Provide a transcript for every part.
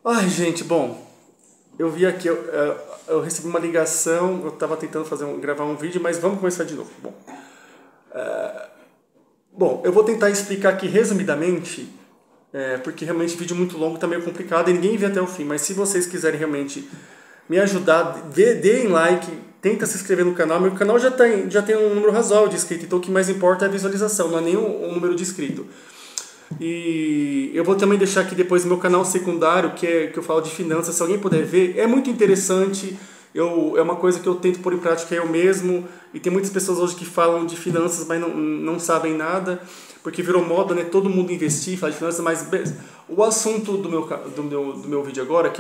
Ai, gente, bom, eu vi aqui, eu recebi uma ligação, eu estava tentando gravar um vídeo, mas vamos começar de novo. Bom, eu vou tentar explicar aqui resumidamente, porque realmente vídeo muito longo tá meio complicado e ninguém vê até o fim, mas se vocês quiserem realmente me ajudar, deem like, tenta se inscrever no canal. Meu canal já tem um número razoável de inscritos, então o que mais importa é a visualização, não é nem o número de inscritos. E eu vou também deixar aqui depois o meu canal secundário, que eu falo de finanças, se alguém puder ver, é muito interessante. É uma coisa que eu tento pôr em prática eu mesmo, e tem muitas pessoas hoje que falam de finanças, mas não sabem nada, porque virou moda, né? Todo mundo investir, falar de finanças, mas o assunto do meu vídeo agora,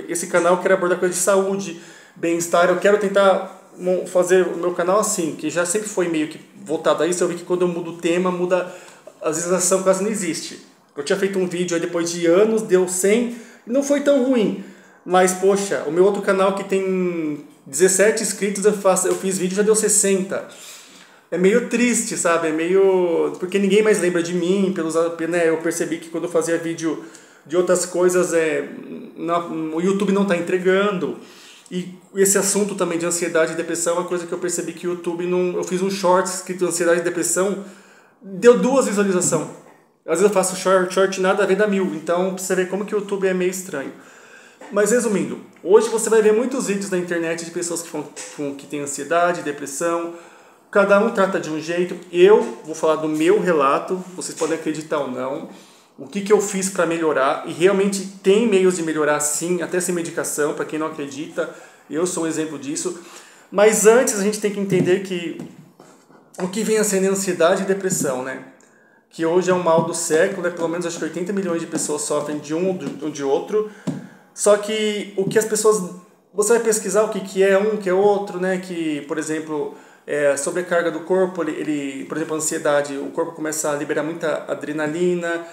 esse canal eu quero abordar coisa de saúde, bem-estar, eu quero tentar fazer o meu canal assim, que já sempre foi meio que voltado a isso. Eu vi que quando eu mudo o tema, muda, a visualização quase não existe. Eu tinha feito um vídeo aí depois de anos, deu 100, não foi tão ruim. Mas, poxa, o meu outro canal que tem 17 inscritos, eu fiz vídeo e já deu 60. É meio triste, sabe? É meio... porque ninguém mais lembra de mim. Né? Eu percebi que quando eu fazia vídeo de outras coisas, o YouTube não está entregando. E esse assunto também de ansiedade e depressão é uma coisa que eu percebi que o YouTube não... Eu fiz um short escrito ansiedade e depressão, deu 2 visualizações. Às vezes eu faço short nada a ver, dá 1000. Então, pra você ver como que o YouTube é meio estranho. Mas resumindo, hoje você vai ver muitos vídeos na internet de pessoas que têm ansiedade, depressão. Cada um trata de um jeito. Eu vou falar do meu relato, vocês podem acreditar ou não. O que eu fiz para melhorar, e realmente tem meios de melhorar sim, até sem medicação, para quem não acredita, eu sou um exemplo disso. Mas antes a gente tem que entender que o que vem a ser ansiedade e depressão, né? Que hoje é um mal do século, né? Pelo menos acho que 80 milhões de pessoas sofrem de um ou de outro. Só que o que as pessoas... Você vai pesquisar o que é um, o que é outro, né? Que, por exemplo, sobrecarga do corpo, por exemplo, a ansiedade, o corpo começa a liberar muita adrenalina,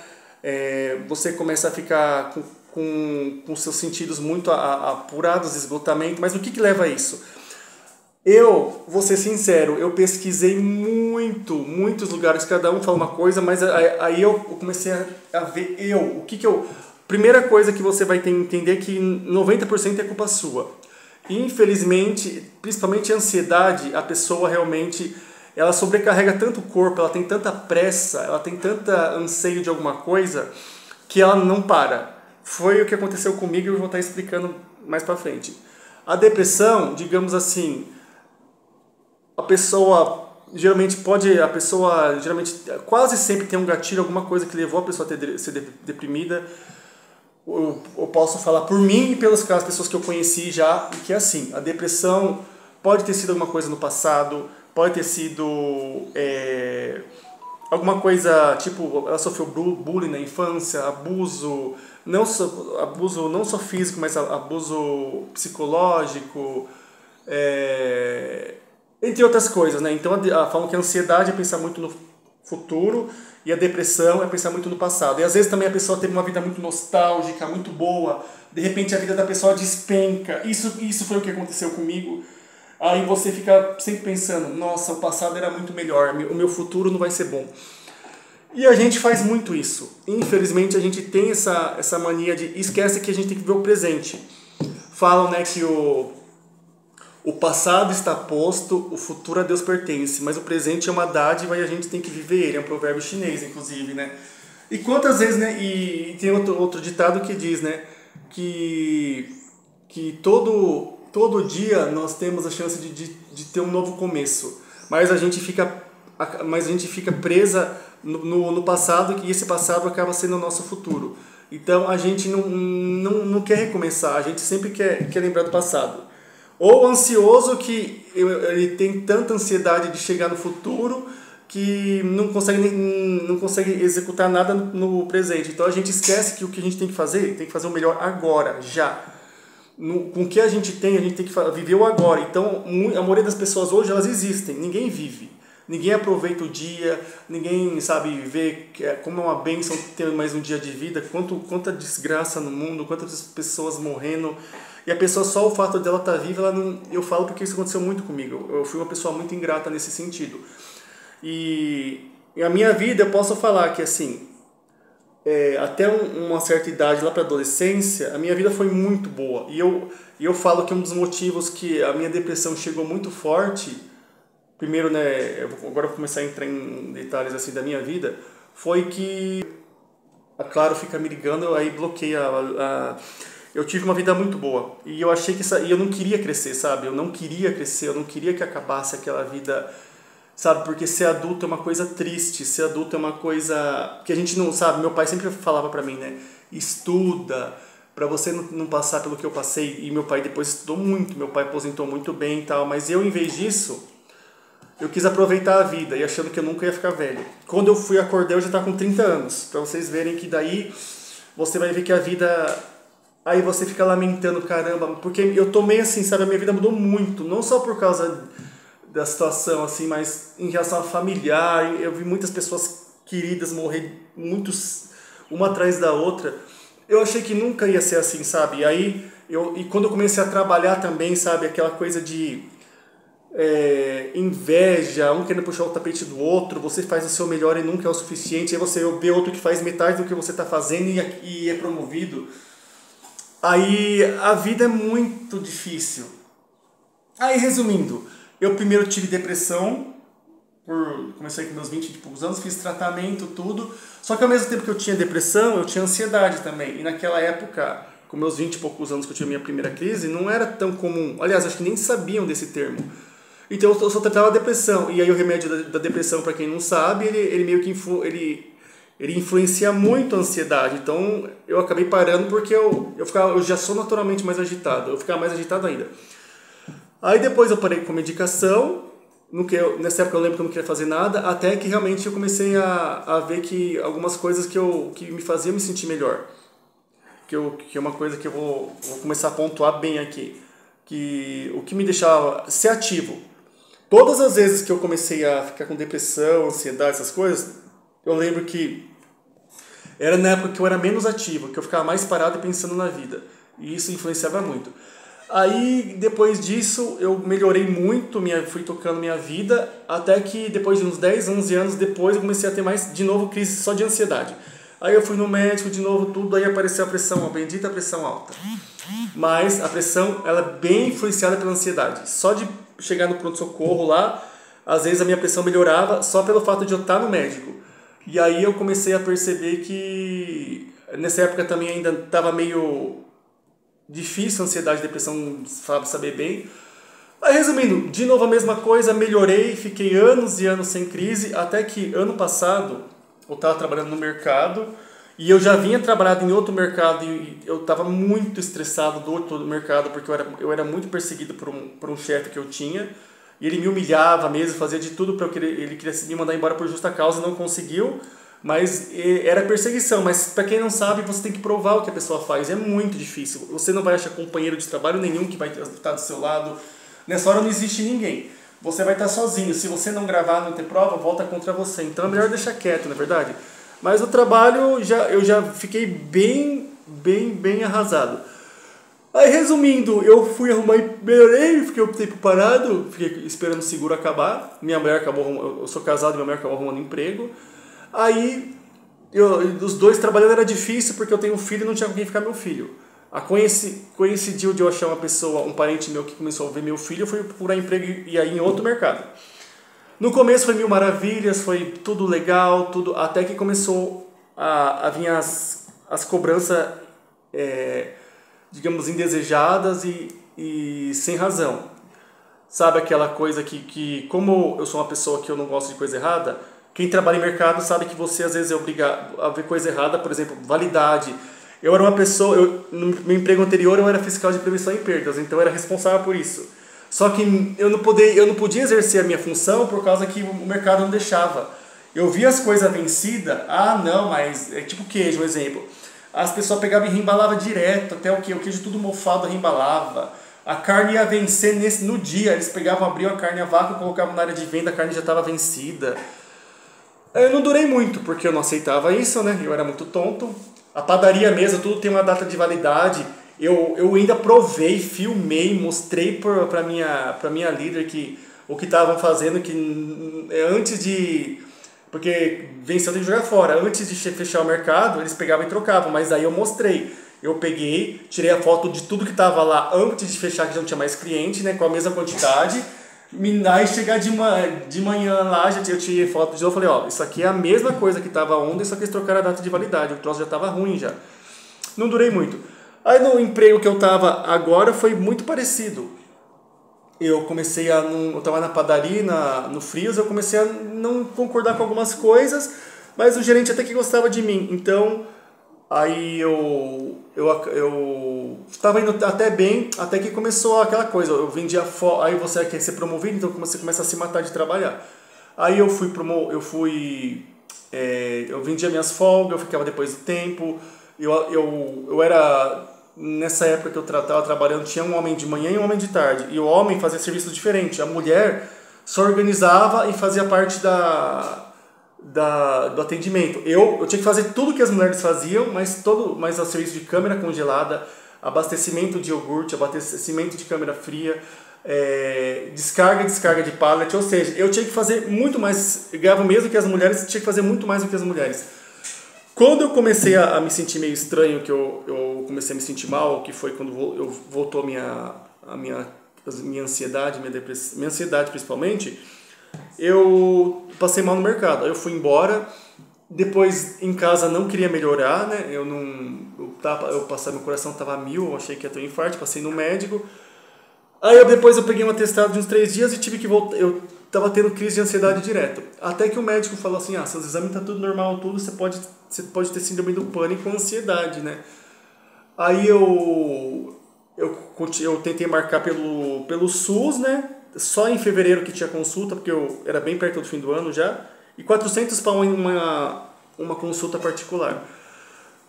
você começa a ficar com seus sentidos muito apurados, esgotamento. Mas o que leva a isso? Eu, vou ser sincero, eu pesquisei muitos lugares, cada um fala uma coisa, mas aí eu comecei a ver o que eu... Primeira coisa que você vai ter que entender é que 90% é culpa sua. Infelizmente, principalmente a ansiedade, a pessoa realmente, ela sobrecarrega tanto o corpo, ela tem tanta pressa, ela tem tanta anseio de alguma coisa, que ela não para. Foi o que aconteceu comigo e eu vou estar explicando mais pra frente. A depressão, digamos assim, a pessoa geralmente quase sempre tem um gatilho, alguma coisa que levou a pessoa a ser deprimida. Eu posso falar por mim e pelas pessoas que eu conheci já, que é assim, a depressão pode ter sido alguma coisa no passado, pode ter sido alguma coisa, tipo, ela sofreu bullying na infância, abuso não só físico, mas abuso psicológico, entre outras coisas, né? Então, falam que a ansiedade é pensar muito no futuro e a depressão é pensar muito no passado. E às vezes também a pessoa teve uma vida muito nostálgica, muito boa, de repente a vida da pessoa despenca. Isso foi o que aconteceu comigo. Aí você fica sempre pensando, nossa, o passado era muito melhor, o meu futuro não vai ser bom. E a gente faz muito isso. Infelizmente a gente tem essa mania de... Esquece que a gente tem que ver o presente. Falam, né, que o passado está posto, o futuro a Deus pertence, mas o presente é uma dádiva e a gente tem que viver ele. É um provérbio chinês, inclusive, né? E quantas vezes, né? E tem outro ditado que diz, né? Que todo dia nós temos a chance de ter um novo começo, mas a gente fica presa no passado, e esse passado acaba sendo o nosso futuro. Então a gente não quer recomeçar, a gente sempre quer lembrar do passado. Ou ansioso, que ele tem tanta ansiedade de chegar no futuro que não consegue executar nada no presente. Então a gente esquece que o que a gente tem que fazer o melhor agora, já. Com o que a gente tem que viver o agora. Então a maioria das pessoas hoje, elas existem, ninguém vive. Ninguém aproveita o dia, ninguém sabe ver como é uma bênção ter mais um dia de vida, quanta desgraça no mundo, quantas pessoas morrendo. E a pessoa, só o fato dela estar viva, eu falo porque isso aconteceu muito comigo. Eu fui uma pessoa muito ingrata nesse sentido. E a minha vida, eu posso falar que assim, até uma certa idade, lá para adolescência, a minha vida foi muito boa. E eu falo que um dos motivos que a minha depressão chegou muito forte, primeiro, né, agora eu vou começar a entrar em detalhes assim da minha vida, foi que a Claro fica me ligando, aí bloqueia eu tive uma vida muito boa e eu achei que e eu não queria crescer, sabe? Eu não queria crescer, eu não queria que acabasse aquela vida, sabe? Porque ser adulto é uma coisa triste, ser adulto é uma coisa que a gente não sabe. Meu pai sempre falava pra mim, né? Estuda pra você não passar pelo que eu passei. E meu pai depois estudou muito, meu pai aposentou muito bem e tal, mas eu, em vez disso, eu quis aproveitar a vida e achando que eu nunca ia ficar velho. Quando eu fui acordar, eu já estava com 30 anos. Pra vocês verem que daí você vai ver que a vida... Aí você fica lamentando, caramba, porque eu tomei assim, sabe, a minha vida mudou muito, não só por causa da situação, assim, mas em relação a familiar, eu vi muitas pessoas queridas morrer, muitos, uma atrás da outra. Eu achei que nunca ia ser assim, sabe? E quando eu comecei a trabalhar também, sabe, aquela coisa de inveja, um querendo puxar o tapete do outro, você faz o seu melhor e nunca é o suficiente, aí você vê outro que faz metade do que você está fazendo e é promovido. Aí a vida é muito difícil. Aí, resumindo, eu primeiro tive depressão, comecei com meus 20 e poucos anos, fiz tratamento, tudo. Só que ao mesmo tempo que eu tinha depressão, eu tinha ansiedade também. E naquela época, com meus 20 e poucos anos que eu tive minha primeira crise, não era tão comum. Aliás, acho que nem sabiam desse termo. Então eu só tratava a depressão. E aí o remédio da depressão, para quem não sabe, ele meio que ele influencia muito a ansiedade. Então eu acabei parando porque eu já sou naturalmente mais agitado. Eu ficava mais agitado ainda. Aí depois eu parei com medicação. Nessa época eu lembro que eu não queria fazer nada. Até que realmente eu comecei a ver que algumas coisas que me faziam me sentir melhor. Que é uma coisa que eu vou começar a pontuar bem aqui. Que o que me deixava ser ativo. Todas as vezes que eu comecei a ficar com depressão, ansiedade, essas coisas, eu lembro que era na época que eu era menos ativo, que eu ficava mais parado e pensando na vida. E isso influenciava muito. Aí, depois disso, eu melhorei muito, fui tocando minha vida, até que depois de uns 10, 11 anos depois, eu comecei a ter mais, de novo, crise só de ansiedade. Aí eu fui no médico de novo, tudo, aí apareceu a pressão, a bendita pressão alta. Mas a pressão, ela é bem influenciada pela ansiedade. Só de chegar no pronto-socorro lá, às vezes a minha pressão melhorava só pelo fato de eu estar no médico. E aí eu comecei a perceber que nessa época também ainda estava meio difícil a ansiedade e depressão, saber bem. Mas resumindo, de novo a mesma coisa, melhorei, fiquei anos e anos sem crise, até que ano passado eu estava trabalhando no mercado e eu já vinha trabalhando em outro mercado e eu estava muito estressado do outro mercado porque eu era muito perseguido por um chefe que eu tinha. E ele me humilhava mesmo, fazia de tudo para ele queria me mandar embora por justa causa, não conseguiu, mas era perseguição. Mas para quem não sabe, você tem que provar o que a pessoa faz, é muito difícil. Você não vai achar companheiro de trabalho nenhum que vai estar do seu lado. Nessa hora não existe ninguém. Você vai estar sozinho. Se você não gravar, não ter prova, volta contra você. Então é melhor deixar quieto, na verdade. Mas o trabalho eu já fiquei bem arrasado. Aí, resumindo, eu fui arrumar, melhorei, fiquei um tempo parado, fiquei esperando o seguro acabar. Minha mulher eu sou casado e minha mulher acabou arrumando emprego. Aí, os dois trabalhando era difícil porque eu tenho um filho e não tinha com quem ficar meu filho. Coincidiu de eu achar uma pessoa, um parente meu que começou a ver meu filho, eu fui procurar emprego e aí em outro mercado. No começo foi mil maravilhas, foi tudo legal, tudo até que começou a vir as cobranças, digamos, indesejadas e sem razão. Sabe aquela coisa que como eu sou uma pessoa que eu não gosto de coisa errada, quem trabalha em mercado sabe que você às vezes é obrigado a ver coisa errada, por exemplo, validade. Eu era uma pessoa, no meu emprego anterior eu era fiscal de prevenção e perdas, então eu era responsável por isso. Só que eu não podia exercer a minha função por causa que o mercado não deixava. Eu via as coisas vencidas, mas é tipo queijo, um exemplo. As pessoas pegavam e reembalavam direto, até o queijo tudo mofado reembalava. A carne ia vencer no dia, eles pegavam, abriam a carne a vácuo, colocavam na área de venda, a carne já estava vencida. Eu não durei muito, porque eu não aceitava isso, né? Eu era muito tonto. A padaria mesmo, tudo tem uma data de validade. Eu ainda provei, filmei, mostrei para minha líder o que estavam fazendo, que antes de Porque venceu, tem que jogar fora. Antes de fechar o mercado, eles pegavam e trocavam, mas aí eu mostrei. Eu peguei, tirei a foto de tudo que estava lá antes de fechar, que já não tinha mais cliente, né, com a mesma quantidade. Aí chegar de manhã lá, eu tirei foto de novo, falei, ó, isso aqui é a mesma coisa que estava ontem, só que eles trocaram a data de validade, o troço já estava ruim já. Não durei muito. Aí no emprego que eu estava agora foi muito parecido. Eu comecei a, eu estava na padaria, no Frios, eu comecei a não concordar com algumas coisas, mas o gerente até que gostava de mim, então aí eu estava indo até bem, até que começou aquela coisa, eu vendia, aí você quer ser promovido, então você começa a se matar de trabalhar. Aí eu vendia minhas folgas, eu ficava depois do tempo, eu era, nessa época que eu estava trabalhando, tinha um homem de manhã e um homem de tarde, e o homem fazia serviço diferente, a mulher só organizava e fazia parte do atendimento. Eu tinha que fazer tudo que as mulheres faziam, mas o serviço de câmera congelada, abastecimento de iogurte, abastecimento de câmera fria, descarga e descarga de pallet, ou seja, eu tinha que fazer muito mais, eu ganhava mesmo que as mulheres, tinha que fazer muito mais do que as mulheres. Quando eu comecei a me sentir meio estranho, que eu comecei a me sentir mal, que foi quando voltou a minha ansiedade, minha ansiedade principalmente, eu passei mal no mercado. Aí eu fui embora, depois em casa não queria melhorar, né? Meu coração estava a 1000, eu achei que ia ter um infarto, passei no médico. Aí depois eu peguei um atestado de uns 3 dias e tive que voltar. Eu estava tendo crise de ansiedade direto. Até que o médico falou assim, seus exames tá tudo normal, tudo, você pode ter síndrome do pânico com ansiedade, né? Aí eu tentei marcar pelo SUS, né? Só em fevereiro que tinha consulta, porque eu era bem perto do fim do ano já. E 400 para uma consulta particular.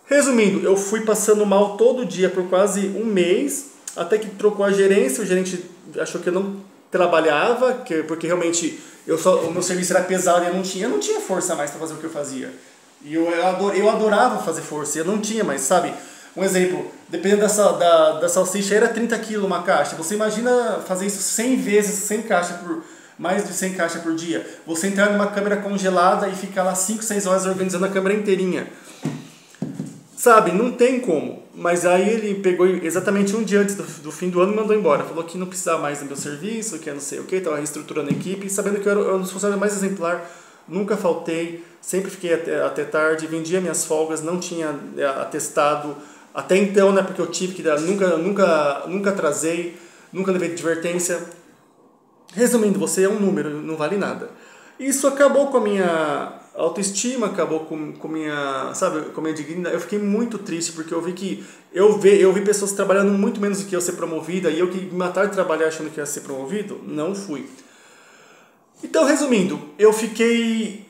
Resumindo, eu fui passando mal todo dia por quase um mês, até que trocou a gerência, o gerente achou que eu não trabalhava, porque realmente o meu serviço era pesado e eu não tinha força mais para fazer o que eu fazia. E eu adorava fazer força, eu não tinha mais, sabe? Um exemplo, dependendo da salsicha, era 30 kg uma caixa. Você imagina fazer isso 100 vezes, 100 caixas mais de 100 caixas por dia. Você entrar numa câmera congelada e ficar lá 5, 6 horas organizando a câmera inteirinha. Sabe, não tem como. Mas aí ele pegou exatamente um dia antes do fim do ano e mandou embora. Falou que não precisava mais do meu serviço, que não sei o que, estava reestruturando a equipe, sabendo que eu era um dos funcionários mais exemplar. Nunca faltei, sempre fiquei até tarde, vendia minhas folgas, não tinha atestado. Até então, né, porque eu tive que dar, nunca atrasei, nunca levei advertência. Resumindo, você é um número, não vale nada. Isso acabou com a minha autoestima, acabou com a minha dignidade. Eu fiquei muito triste porque eu vi que eu vi pessoas trabalhando muito menos do que eu ser promovida e eu que me mataram de trabalhar achando que ia ser promovido, não fui. Então, resumindo, eu fiquei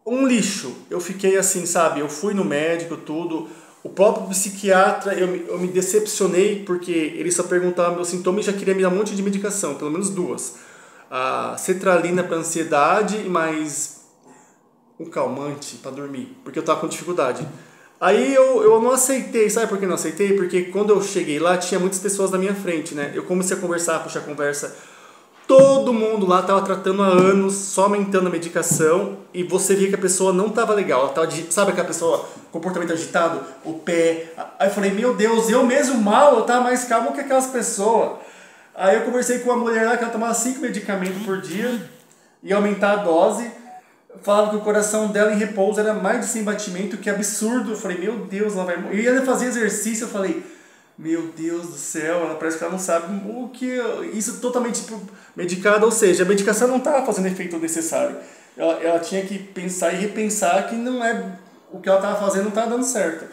um lixo. Eu fiquei assim, sabe? Eu fui no médico, tudo. O próprio psiquiatra, eu me decepcionei porque ele só perguntava meus sintomas e já queria me dar um monte de medicação, pelo menos 2. A cetralina para ansiedade e mais um calmante para dormir, porque eu estava com dificuldade. Aí eu não aceitei, sabe por que não aceitei? Porque quando eu cheguei lá tinha muitas pessoas na minha frente, né? Eu comecei a conversar, puxar conversa. Todo mundo lá estava tratando há anos, só aumentando a medicação, e você via que a pessoa não estava legal. Ela tava, sabe aquela pessoa, comportamento agitado, o pé. Aí eu falei, meu Deus, eu mesmo mal, eu estava mais calmo que aquelas pessoas. Aí eu conversei com uma mulher lá que ela tomava 5 medicamentos por dia, ia aumentar a dose, falava que o coração dela em repouso era mais de 100 batimentos, que absurdo. Eu falei, meu Deus, ela vai morrer. E ela fazia exercício, eu falei, meu Deus do céu, ela parece que ela não sabe o que... Isso totalmente medicada, ou seja, a medicação não estava fazendo o efeito necessário. Ela tinha que pensar e repensar que não é... O que ela estava fazendo não estava dando certo.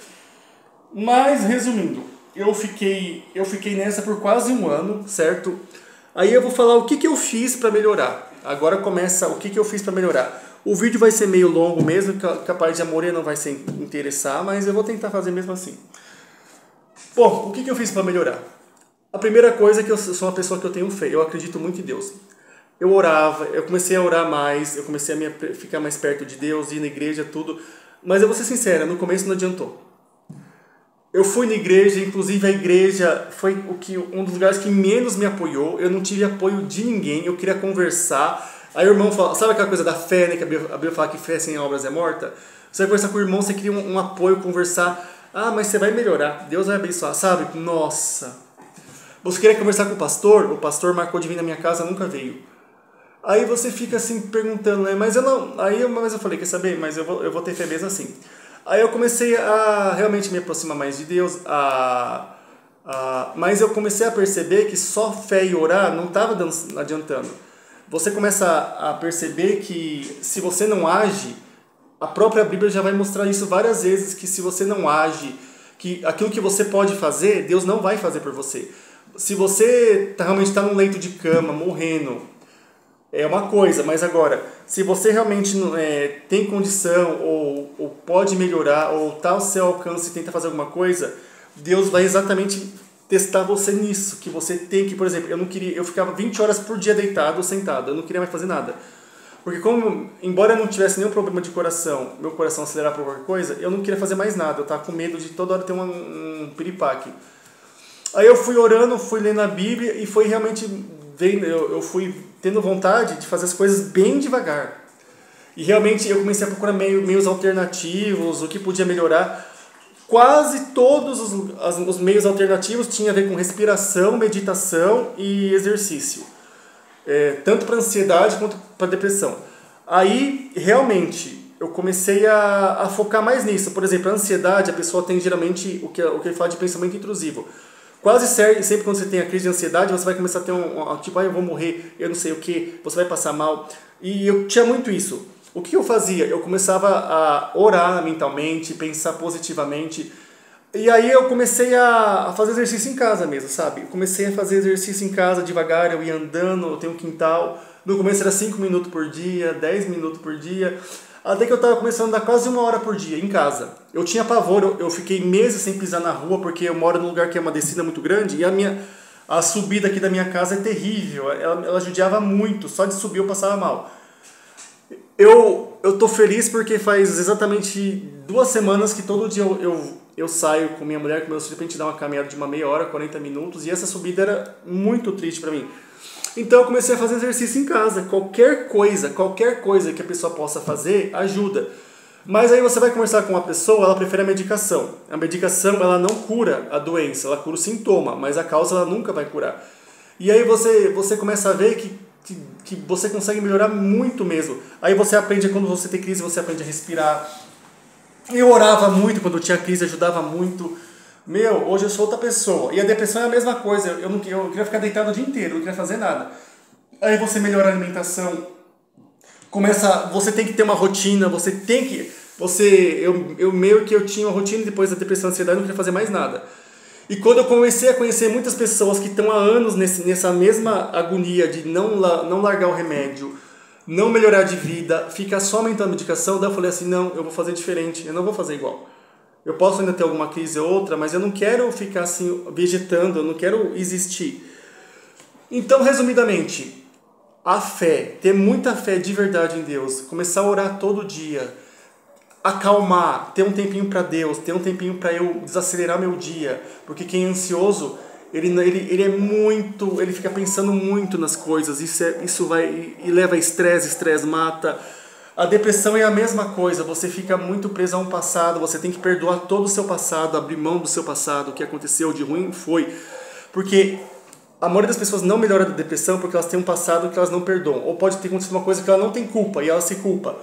Mas, resumindo, eu fiquei nessa por quase um ano, certo? Aí eu vou falar o que eu fiz para melhorar. Agora começa o que eu fiz para melhorar. O vídeo vai ser meio longo mesmo, que a parte de amor não vai se interessar, mas eu vou tentar fazer mesmo assim. Bom, o que eu fiz para melhorar? A primeira coisa é que eu sou uma pessoa que eu tenho fé, eu acredito muito em Deus. Eu orava, eu comecei a orar mais, eu comecei a ficar mais perto de Deus, ir na igreja, tudo. Mas eu vou ser sincera, no começo não adiantou. Eu fui na igreja, inclusive a igreja foi um dos lugares que menos me apoiou. Eu não tive apoio de ninguém, eu queria conversar. Aí o irmão fala, sabe aquela coisa da fé, né? Que a Bíblia fala que fé sem obras é morta? Você vai conversar com o irmão, você cria um apoio, conversar. Ah, mas você vai melhorar, Deus vai abençoar, sabe? Nossa. Você queria conversar com o pastor marcou de vir na minha casa, nunca veio. Aí você fica assim perguntando, né? Mas eu falei, quer saber? Mas eu vou ter fé mesmo assim. Aí eu comecei a realmente me aproximar mais de Deus, mas eu comecei a perceber que só fé e orar não estava adiantando. Você começa a perceber que se você não age, a própria Bíblia já vai mostrar isso várias vezes, que se você não age, que aquilo que você pode fazer, Deus não vai fazer por você. Se você realmente está num leito de cama, morrendo, é uma coisa, mas agora, se você realmente tem condição, ou pode melhorar, ou está ao seu alcance e tenta fazer alguma coisa, Deus vai exatamente testar você nisso, que você tem que, por exemplo, eu ficava 20 horas por dia deitado ou sentado, eu não queria mais fazer nada. Porque embora eu não tivesse nenhum problema de coração, meu coração acelerar por qualquer coisa, eu não queria fazer mais nada, eu estava com medo de toda hora ter um piripaque. Aí eu fui orando, fui lendo a Bíblia e foi realmente eu fui tendo vontade de fazer as coisas bem devagar. E realmente eu comecei a procurar meios alternativos, o que podia melhorar. Quase todos os meios alternativos tinham a ver com respiração, meditação e exercício. Tanto para ansiedade quanto para depressão. Aí, realmente, eu comecei a focar mais nisso. Por exemplo, a ansiedade, a pessoa tem geralmente o que ele fala de pensamento intrusivo. Quase sempre quando você tem a crise de ansiedade, você vai começar a ter tipo, eu vou morrer, eu não sei o que, você vai passar mal. E eu tinha muito isso. O que eu fazia? Eu começava a orar mentalmente, pensar positivamente. E aí eu comecei a fazer exercício em casa mesmo, sabe? Eu comecei a fazer exercício em casa devagar, eu ia andando, eu tenho um quintal. No começo era 5 minutos por dia, 10 minutos por dia. Até que eu estava começando a andar quase 1 hora por dia, em casa. Eu tinha pavor, eu fiquei meses sem pisar na rua, porque eu moro num lugar que é uma descida muito grande, e a subida aqui da minha casa é terrível, ela judiava muito, só de subir eu passava mal. Eu tô feliz porque faz exatamente 2 semanas que todo dia eu saio com minha mulher, com meus filhos, pra gente dar uma caminhada de uma meia hora, 40 minutos, e essa subida era muito triste para mim. Então eu comecei a fazer exercício em casa. Qualquer coisa que a pessoa possa fazer, ajuda. Mas aí você vai conversar com uma pessoa, ela prefere a medicação. A medicação, ela não cura a doença, ela cura o sintoma, mas a causa ela nunca vai curar. E aí você começa a ver que você consegue melhorar muito mesmo. Aí você aprende, quando você tem crise, você aprende a respirar. Eu orava muito quando eu tinha crise, ajudava muito. Hoje eu sou outra pessoa. E a depressão é a mesma coisa. Eu queria ficar deitado o dia inteiro, não queria fazer nada. Aí você melhora a alimentação. Você tem que ter uma rotina, eu tinha uma rotina depois da depressão e ansiedade, não queria fazer mais nada. E quando eu comecei a conhecer muitas pessoas que estão há anos nessa mesma agonia de não largar o remédio, não melhorar de vida, ficar só aumentando a medicação, daí eu falei assim, não, eu vou fazer diferente, eu não vou fazer igual. Eu posso ainda ter alguma crise ou outra, mas eu não quero ficar assim, vegetando, eu não quero existir. Então, resumidamente, a fé, ter muita fé de verdade em Deus, começar a orar todo dia, acalmar, ter um tempinho para Deus, ter um tempinho para eu desacelerar meu dia, porque quem é ansioso, ele fica pensando muito nas coisas, isso vai e leva a estresse mata. A depressão é a mesma coisa, você fica muito preso a um passado, você tem que perdoar todo o seu passado, abrir mão do seu passado, o que aconteceu de ruim foi. Porque a maioria das pessoas não melhora da depressão porque elas têm um passado que elas não perdoam. Ou pode ter acontecido uma coisa que ela não tem culpa e ela se culpa.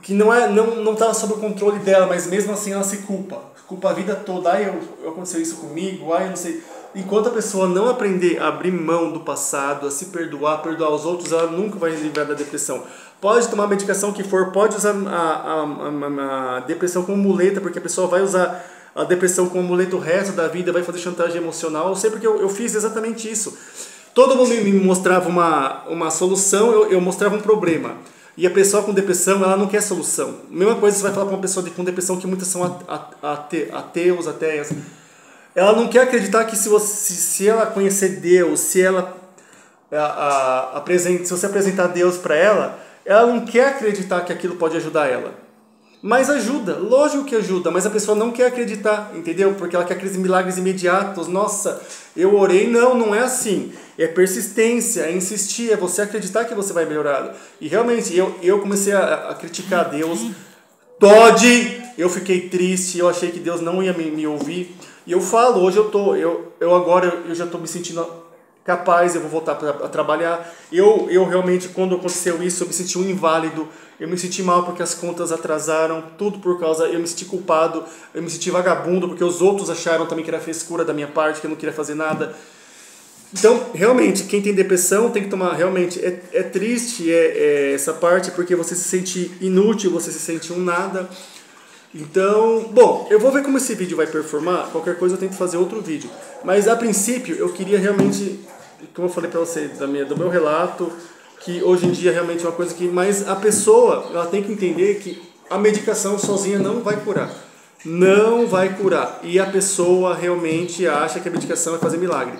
Que não estava sob o controle dela, mas mesmo assim ela se culpa. Culpa a vida toda, aconteceu isso comigo, eu não sei. Enquanto a pessoa não aprender a abrir mão do passado, a se perdoar os outros, ela nunca vai livrar da depressão. Pode tomar a medicação que for, pode usar a depressão como muleta, porque a pessoa vai usar a depressão como muleta o resto da vida, vai fazer chantagem emocional. Eu sei porque eu fiz exatamente isso. Todo mundo me mostrava uma solução, eu mostrava um problema. E a pessoa com depressão, ela não quer solução. Mesma coisa você vai falar para uma pessoa com depressão, que muitas são ateias. Ela não quer acreditar que se ela conhecer Deus, se você apresentar Deus para ela não quer acreditar que aquilo pode ajudar ela. Mas ajuda, lógico que ajuda, mas a pessoa não quer acreditar, entendeu? Porque ela quer aqueles milagres imediatos. Nossa, eu orei, não é assim. é persistência, é insistir, é você acreditar que você vai melhorar. E realmente, eu comecei a criticar Deus. Todd, eu fiquei triste, eu achei que Deus não ia me ouvir. E eu falo, hoje agora eu já estou me sentindo capaz, eu vou voltar a trabalhar. Eu realmente, quando aconteceu isso, eu me senti um inválido, eu me senti mal porque as contas atrasaram, tudo por causa, eu me senti culpado, eu me senti vagabundo porque os outros acharam também que era frescura da minha parte, que eu não queria fazer nada. Então, realmente, quem tem depressão tem que tomar, realmente, é triste essa parte, porque você se sente inútil, você se sente um nada. Então, bom, eu vou ver como esse vídeo vai performar, qualquer coisa eu tento fazer outro vídeo. Mas, a princípio, eu queria realmente, como eu falei pra você, do meu relato, que hoje em dia realmente é uma coisa que... Mas a pessoa, ela tem que entender que a medicação sozinha não vai curar. Não vai curar. E a pessoa realmente acha que a medicação vai fazer milagre.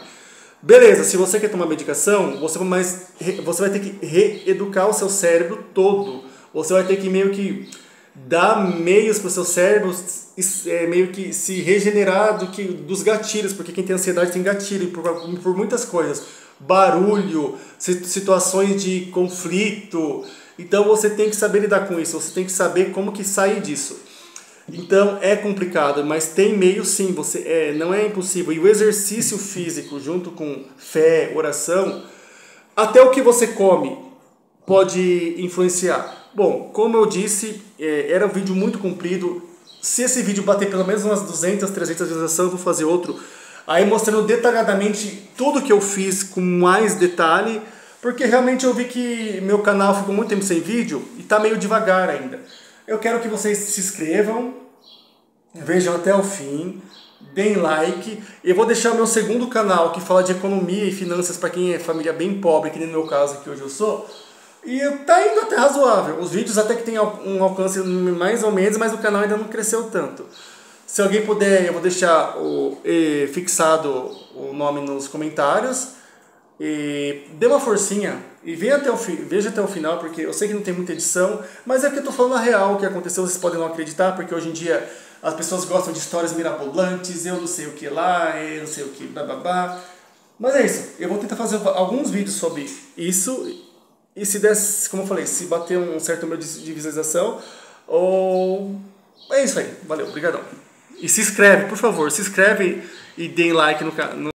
Beleza, se você quer tomar medicação, você vai ter que reeducar o seu cérebro todo. Você vai ter que meio que dar meios para o seu cérebro meio que se regenerar dos gatilhos, porque quem tem ansiedade tem gatilho por muitas coisas. Barulho, situações de conflito. Então você tem que saber lidar com isso, você tem que saber como que sair disso. Então é complicado, mas tem meio sim, não é impossível. E o exercício físico junto com fé, oração, até o que você come pode influenciar. Bom, como eu disse, era um vídeo muito comprido. Se esse vídeo bater pelo menos umas 200, 300 visualizações, eu vou fazer outro. Aí mostrando detalhadamente tudo que eu fiz com mais detalhe, porque realmente eu vi que meu canal ficou muito tempo sem vídeo e tá meio devagar ainda. Eu quero que vocês se inscrevam, vejam até o fim, deem like. Eu vou deixar o meu segundo canal que fala de economia e finanças para quem é família bem pobre, que nem no meu caso que hoje eu sou. E tá indo até razoável. Os vídeos até que tem um alcance mais ou menos, mas o canal ainda não cresceu tanto. Se alguém puder, eu vou deixar fixado o nome nos comentários. E dê uma forcinha e veja até o final, porque eu sei que não tem muita edição, mas é que eu tô falando a real, o que aconteceu, vocês podem não acreditar, porque hoje em dia as pessoas gostam de histórias mirabolantes, eu não sei o que lá, eu não sei o que, bababá. Mas é isso, eu vou tentar fazer alguns vídeos sobre isso, e se der, como eu falei, se bater um certo número de visualização, ou... É isso aí, valeu, obrigadão. E se inscreve, por favor, se inscreve e deem like no canal.